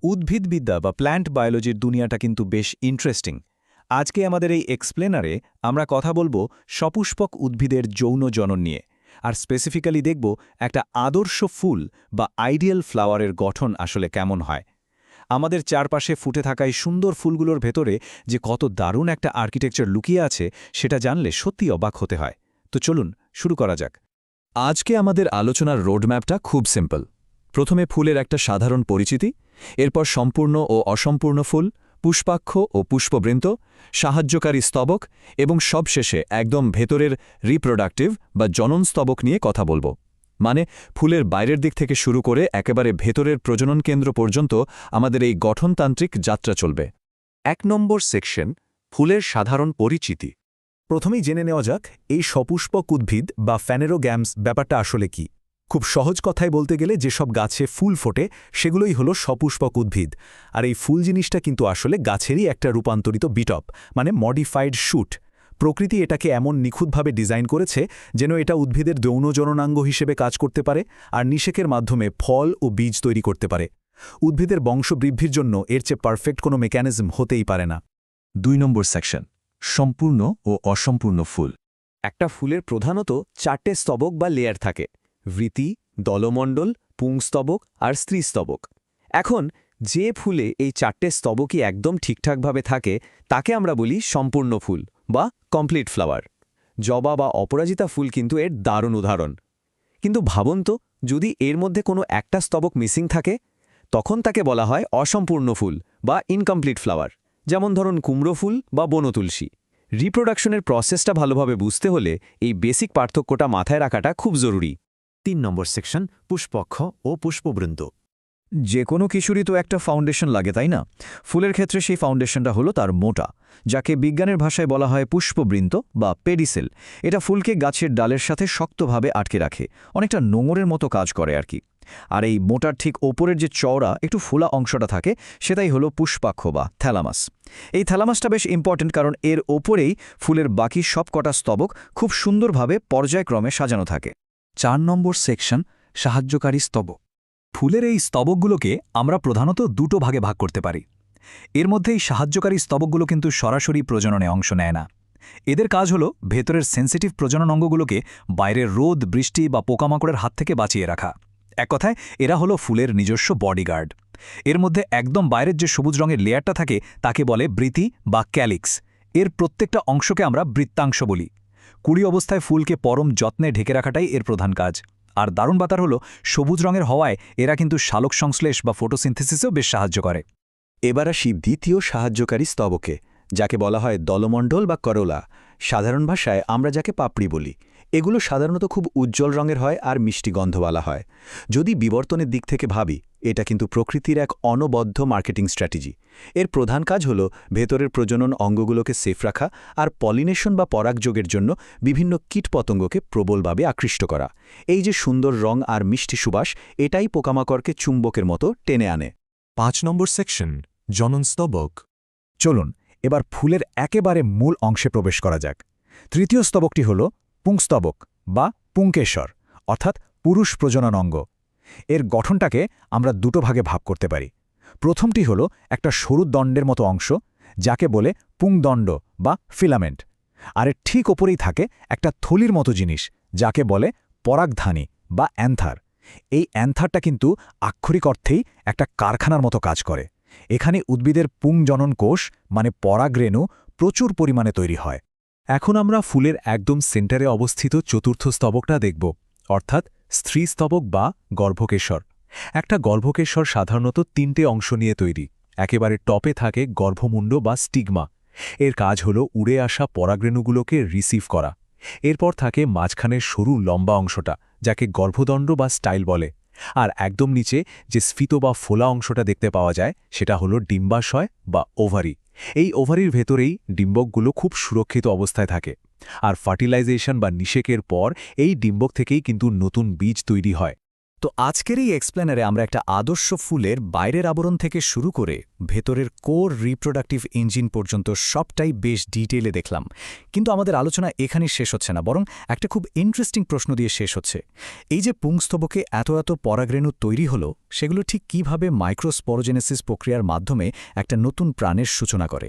উদ্ভিদবিদ্যা বা প্ল্যান্ট বায়োলজির দুনিয়াটা কিন্তু বেশ ইন্টারেস্টিং। আজকে আমাদের এই এক্সপ্লেনারে আমরা কথা বলবো সপুষ্পক উদ্ভিদের যৌন জনন নিয়ে, আর স্পেসিফিক্যালি দেখব একটা আদর্শ ফুল বা আইডিয়াল ফ্লাওয়ারের গঠন আসলে কেমন হয়। আমাদের চারপাশে ফুটে থাকা এই সুন্দর ফুলগুলোর ভেতরে যে কত দারুণ একটা আর্কিটেকচার লুকিয়ে আছে সেটা জানলে সত্যি অবাক হতে হয়। তো চলুন শুরু করা যাক। আজকে আমাদের আলোচনার রোডম্যাপটা খুব সিম্পল। প্রথমে ফুলের একটা সাধারণ পরিচিতি, এরপর সম্পূর্ণ ও অসম্পূর্ণ ফুল, পুষ্পাক্ষ ও পুষ্পবৃন্ত, সাহায্যকারী স্তবক এবং সবশেষে একদম ভেতরের রিপ্রোডাক্টিভ বা জনন স্তবক নিয়ে কথা বলবো। মানে ফুলের বাইরের দিক থেকে শুরু করে একেবারে ভেতরের প্রজনন কেন্দ্র পর্যন্ত আমাদের এই গঠনতান্ত্রিক যাত্রা চলবে। ১ নম্বর সেকশন, ফুলের সাধারণ পরিচিতি। প্রথমেই জেনে নেওয়া যাক এই সপুষ্পক উদ্ভিদ বা ফ্যানেরোগ্যামস ব্যাপারটা আসলে কি। খুব সহজ কথায় বলতে গেলে যেসব গাছে ফুল ফোটে সেগুলোই হলো সপুষ্পক উদ্ভিদ। আর এই ফুল জিনিসটা কিন্তু আসলে গাছেরই একটা রূপান্তরিত বিটপ, মানে মডিফাইড শুট। প্রকৃতি এটাকে এমন নিখুঁতভাবে ডিজাইন করেছে যেন এটা উদ্ভিদের যৌন জননাঙ্গ হিসেবে কাজ করতে পারে আর নিষেকের মাধ্যমে ফল ও বীজ তৈরি করতে পারে। উদ্ভিদের বংশবৃদ্ধির জন্য এর চেয়ে পারফেক্ট কোনো মেকানিজম হতেই পারে না। ২ নম্বর সেকশন, সম্পূর্ণ ও অসম্পূর্ণ ফুল। একটা ফুলের প্রধানত 4টে স্তবক বা লেয়ার থাকে: বৃতি, দলমণ্ডল, পুংস্তবক আর স্ত্রীস্তবক। এখন যে ফুলে এই 4টে স্তবকই একদম ঠিকঠাকভাবে থাকে তাকে আমরা বলি সম্পূর্ণ ফুল বা কমপ্লিট ফ্লাওয়ার। জবা বা অপরাজিতা ফুল কিন্তু এর দারুণ উদাহরণ। কিন্তু ভাবুন তো, যদি এর মধ্যে কোনো একটা স্তবক মিসিং থাকে, তখন তাকে বলা হয় অসম্পূর্ণ ফুল বা ইনকমপ্লিট ফ্লাওয়ার। যেমন ধরুন কুমড়ো ফুল বা বনতুলসী। রিপ্রোডাকশনের প্রসেসটা ভালোভাবে বুঝতে হলে এই বেসিক পার্থক্যটা মাথায় রাখাটা খুব জরুরি। ৩ নম্বর সেকশন, পুষ্পক্ষ ও পুষ্পবৃন্ত। যে কোনো কিছুরই তো একটা ফাউন্ডেশন লাগে, তাই না? ফুলের ক্ষেত্রে সেই ফাউন্ডেশনটা হলো তার মোটা, যাকে বিজ্ঞানের ভাষায় বলা হয় পুষ্পবৃন্ত বা পেডিসেল। এটা ফুলকে গাছের ডালের সাথে শক্তভাবে আটকে রাখে, অনেকটা নোঙরের মতো কাজ করে আর কি। আর এই মোটার ঠিক ওপরের যে চওড়া একটু ফোলা অংশটা থাকে সেটাই হলো পুষ্পাক্ষ বা থ্যালামাস। এই থ্যালামাসটা বেশ ইম্পর্ট্যান্ট, কারণ এর ওপরেই ফুলের বাকি সব কটা স্তবক খুব সুন্দরভাবে পর্যায়ক্রমে সাজানো থাকে। ৪ নম্বর সেকশন, সাহায্যকারী স্তবক। ফুলের এই স্তবকগুলোকে আমরা প্রধানত দুটো ভাগে ভাগ করতে পারি। এর মধ্যেই সাহায্যকারী স্তবকগুলো কিন্তু সরাসরি প্রজননে অংশ নেয় না। এদের কাজ হলো ভেতরের সেন্সিটিভ প্রজনন অঙ্গগুলোকে বাইরের রোদ, বৃষ্টি বা পোকামাকড়ের হাত থেকে বাঁচিয়ে রাখা। এক কথায় এরা হলো ফুলের নিজস্ব বডিগার্ড। এর মধ্যে একদম বাইরের যে সবুজ রঙের লেয়ারটা থাকে তাকে বলে বৃতি বা ক্যালিক্স। এর প্রত্যেকটা অংশকে আমরা বৃত্তাংশ বলি। কুড়ি অবস্থায় ফুলকে পরম যত্নে ঢেকে রাখাটাই এর প্রধান কাজ। আর দারুণ ব্যাপার হলো সবুজ রঙের হওয়ায় এরা কিন্তু শালক সংশ্লেষ বা ফটোসিনথেসিসেও বেশ সাহায্য করে। এবার আসি দ্বিতীয় সাহায্যকারী স্তবকে, যাকে বলা হয় দলমণ্ডল বা করোলা। সাধারণ ভাষায় আমরা যাকে পাপড়ি বলি। এগুলো সাধারণত খুব উজ্জ্বল রঙের হয় আর মিষ্টি গন্ধওয়ালা হয়। যদি বিবর্তনের দিক থেকে ভাবি, এটা কিন্তু প্রকৃতির এক অনবদ্য মার্কেটিং স্ট্র্যাটেজি। এর প্রধান কাজ হল ভেতরের প্রজনন অঙ্গগুলোকে সেফ রাখা আর পলিনেশন বা পরাগযোগের জন্য বিভিন্ন কীটপতঙ্গকে প্রবলভাবে আকৃষ্ট করা। এই যে সুন্দর রং আর মিষ্টি সুবাস, এটাই পোকামাকড়কে চুম্বকের মতো টেনে আনে। ৫ নম্বর সেকশন, জননস্তবক। চলুন এবার ফুলের একেবারে মূল অংশে প্রবেশ করা যাক। তৃতীয় স্তবকটি হল পুংস্তবক বা পুংকেশর, অর্থাৎ পুরুষ প্রজনন অঙ্গ। এর গঠনটাকে আমরা দুটো ভাগে ভাগ করতে পারি। প্রথমটি হল একটা সরু দণ্ডের মতো অংশ, যাকে বলে পুংদণ্ড বা ফিলামেন্ট। আর এর ঠিক ওপরেই থাকে একটা থলির মতো জিনিস, যাকে বলে পরাগধানী বা অ্যান্থার। এই অ্যান্থারটা কিন্তু আক্ষরিক অর্থেই একটা কারখানার মতো কাজ করে। এখানে উদ্ভিদের পুংজনন কোষ মানে পরাগরেণু প্রচুর পরিমাণে তৈরি হয়। এখন আমরা ফুলের একদম সেন্টারে অবস্থিত চতুর্থ স্তবকটা দেখব, অর্থাৎ স্ত্রীস্তবক বা গর্ভকেশর। একটা গর্ভকেশর সাধারণত 3টে অংশ নিয়ে তৈরি। একেবারে টপে থাকে গর্ভমুণ্ড বা স্টিগমা। এর কাজ হল উড়ে আসা পরাগরেণুগুলোকে রিসিভ করা। এরপর থাকে মাঝখানের সরু লম্বা অংশটা, যাকে গর্ভদণ্ড বা স্টাইল বলে। আর একদম নিচে যে স্ফীত বা ফোলা অংশটা দেখতে পাওয়া যায় সেটা হলো ডিম্বাশয় বা ওভারি। এই ওভারির ভেতরেই ডিম্বকগুলো খুব সুরক্ষিত অবস্থায় থাকে। আর ফার্টিলাইজেশন বা নিষেকের পর এই ডিম্বক থেকেই কিন্তু নতুন বীজ তৈরি হয়। তো আজকের এই এক্সপ্লেনারে আমরা একটা আদর্শ ফুলের বাইরের আবরণ থেকে শুরু করে ভেতরের কোর রিপ্রোডাক্টিভ ইঞ্জিন পর্যন্ত সবটাই বেশ ডিটেইলে দেখলাম। কিন্তু আমাদের আলোচনা এখানেই শেষ হচ্ছে না, বরং একটা খুব ইন্টারেস্টিং প্রশ্ন দিয়ে শেষ হচ্ছে। এই যে পুংস্তবকে এত এত পরাগরেণু তৈরি হলো, সেগুলো ঠিক কিভাবে মাইক্রোস্পোরোজেনেসিস প্রক্রিয়ার মাধ্যমে একটা নতুন প্রাণের সূচনা করে?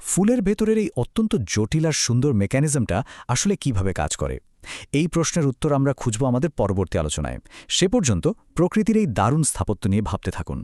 ফুলের ভেতরের এই অত্যন্ত জটিল আর সুন্দর মেকানিজমটা আসলে কিভাবে কাজ করে? এই প্রশ্নের উত্তর আমরা খুঁজব আমাদের পরবর্তী আলোচনায়। সে পর্যন্ত প্রকৃতির এই দারুণ স্থাপত্য নিয়ে ভাবতে থাকুন।